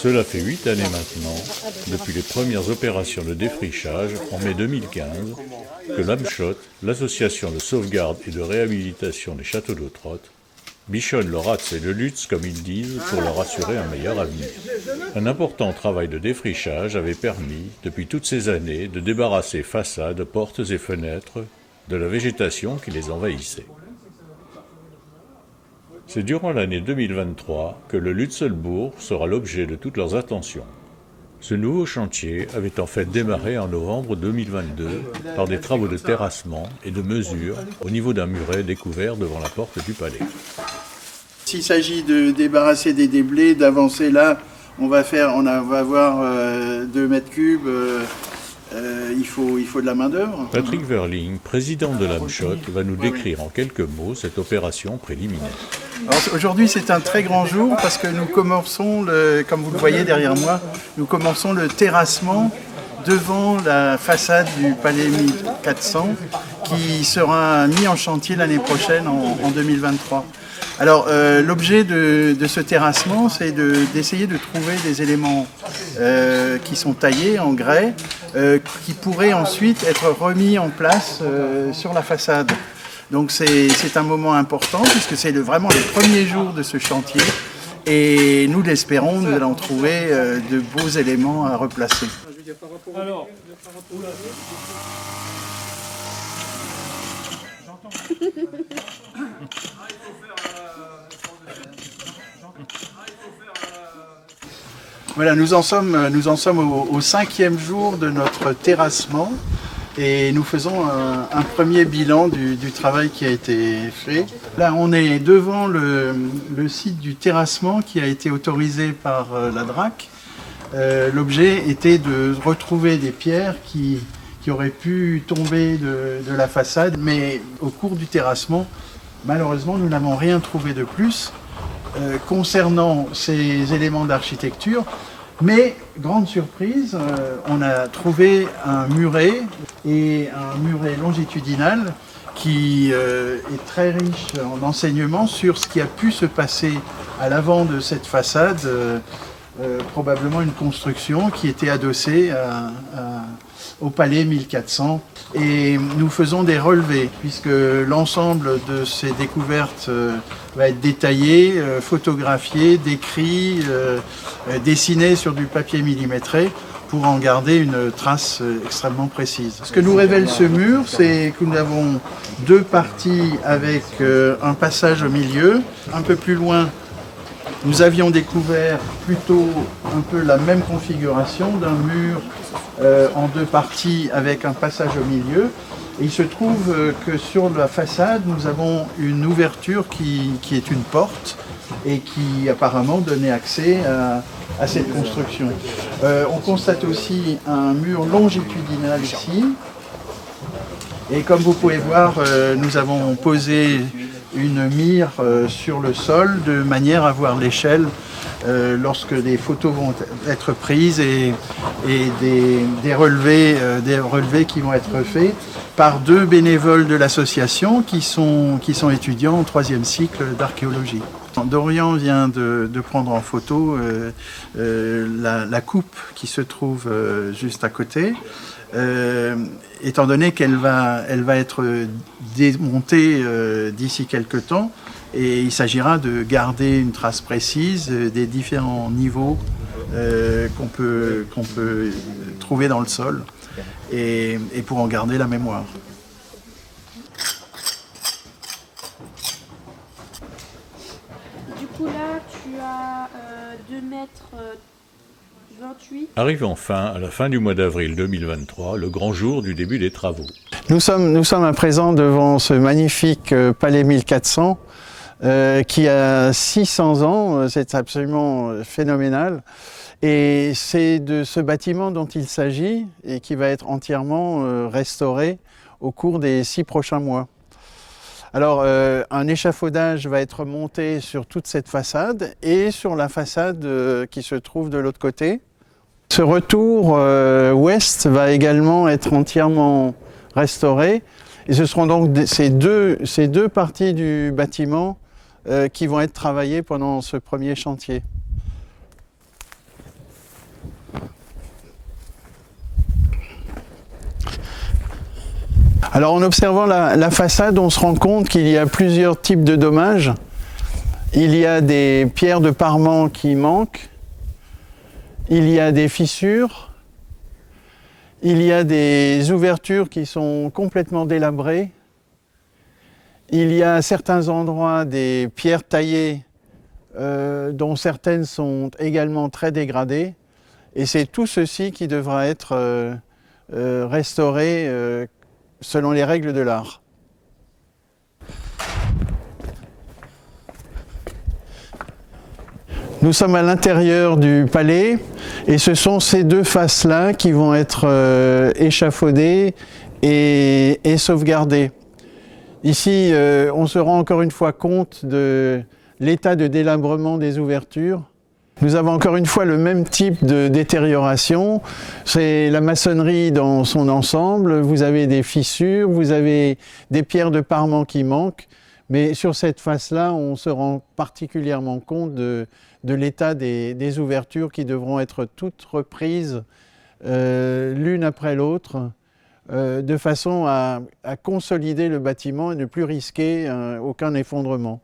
Cela fait 8 années maintenant, depuis les premières opérations de défrichage en mai 2015, que l'AMSCHOT, l'association de sauvegarde et de réhabilitation des châteaux d'eau Trotte, bichonne le RATS et le LUTS, comme ils disent, pour leur assurer un meilleur avenir. Un important travail de défrichage avait permis, depuis toutes ces années, de débarrasser façades, portes et fenêtres de la végétation qui les envahissait. C'est durant l'année 2023 que le Lutzelbourg sera l'objet de toutes leurs attentions. Ce nouveau chantier avait en fait démarré en novembre 2022 par des travaux de terrassement et de mesure au niveau d'un muret découvert devant la porte du palais. S'il s'agit de débarrasser des déblais, d'avancer là, on va avoir 2 mètres cubes, il faut de la main-d'œuvre. Patrick Verling, président de l'AMSCHOT, va nous décrire en quelques mots cette opération préliminaire. Aujourd'hui, c'est un très grand jour parce que nous commençons, comme vous le voyez derrière moi, nous commençons le terrassement devant la façade du Palais 1400 qui sera mis en chantier l'année prochaine, en 2023. Alors, l'objet de ce terrassement, c'est d'essayer de trouver des éléments qui sont taillés en grès, qui pourraient ensuite être remis en place sur la façade. Donc c'est un moment important puisque c'est vraiment le premier jour de ce chantier et nous l'espérons, nous allons trouver de beaux éléments à replacer. Alors, voilà, nous en sommes au 5e jour de notre terrassement. Et nous faisons un premier bilan du travail qui a été fait. Là, on est devant le site du terrassement qui a été autorisé par la DRAC. L'objet était de retrouver des pierres qui auraient pu tomber de la façade, mais au cours du terrassement, malheureusement, nous n'avons rien trouvé de plus concernant ces éléments d'architecture. Mais, grande surprise, on a trouvé un muret et un muret longitudinal qui est très riche en enseignements sur ce qui a pu se passer à l'avant de cette façade, probablement une construction qui était adossée au Palais 1400. Et nous faisons des relevés, puisque l'ensemble de ces découvertes va être détaillé, photographié, décrit, dessiné sur du papier millimétré pour en garder une trace extrêmement précise. Ce que nous révèle ce mur, c'est que nous avons 2 parties avec un passage au milieu. Un peu plus loin, nous avions découvert plutôt un peu la même configuration d'un mur en 2 parties avec un passage au milieu. Et il se trouve que sur la façade, nous avons une ouverture qui est une porte et qui apparemment donnait accès à cette construction. On constate aussi un mur longitudinal ici. Et comme vous pouvez voir, nous avons posé une mire sur le sol de manière à voir l'échelle lorsque des photos vont être prises et des relevés qui vont être faits par 2 bénévoles de l'association qui sont étudiants en 3e cycle d'archéologie. Dorian vient de prendre en photo la coupe qui se trouve juste à côté. Étant donné qu'elle va être démontée d'ici quelques temps, et il s'agira de garder une trace précise des différents niveaux qu'on peut trouver dans le sol et pour en garder la mémoire. Du coup là, tu as 2 mètres 28. Arrive enfin, à la fin du mois d'avril 2023, le grand jour du début des travaux. Nous sommes à présent devant ce magnifique Palais 1400 qui a 600 ans, c'est absolument phénoménal. Et c'est de ce bâtiment dont il s'agit et qui va être entièrement restauré au cours des 6 prochains mois. Alors, un échafaudage va être monté sur toute cette façade et sur la façade qui se trouve de l'autre côté. Ce retour ouest va également être entièrement restauré. Et ce seront donc ces deux parties du bâtiment qui vont être travaillées pendant ce premier chantier. Alors en observant la façade, on se rend compte qu'il y a plusieurs types de dommages. Il y a des pierres de parement qui manquent, il y a des fissures, il y a des ouvertures qui sont complètement délabrées, il y a à certains endroits des pierres taillées dont certaines sont également très dégradées, et c'est tout ceci qui devra être restauré selon les règles de l'art. Nous sommes à l'intérieur du palais et ce sont ces deux faces-là qui vont être échafaudées et sauvegardées. Ici, on se rend encore une fois compte de l'état de délabrement des ouvertures. Nous avons encore une fois le même type de détérioration. C'est la maçonnerie dans son ensemble. Vous avez des fissures, vous avez des pierres de parement qui manquent. Mais sur cette face-là, on se rend particulièrement compte de l'état des ouvertures qui devront être toutes reprises l'une après l'autre, de façon à consolider le bâtiment et ne plus risquer aucun effondrement.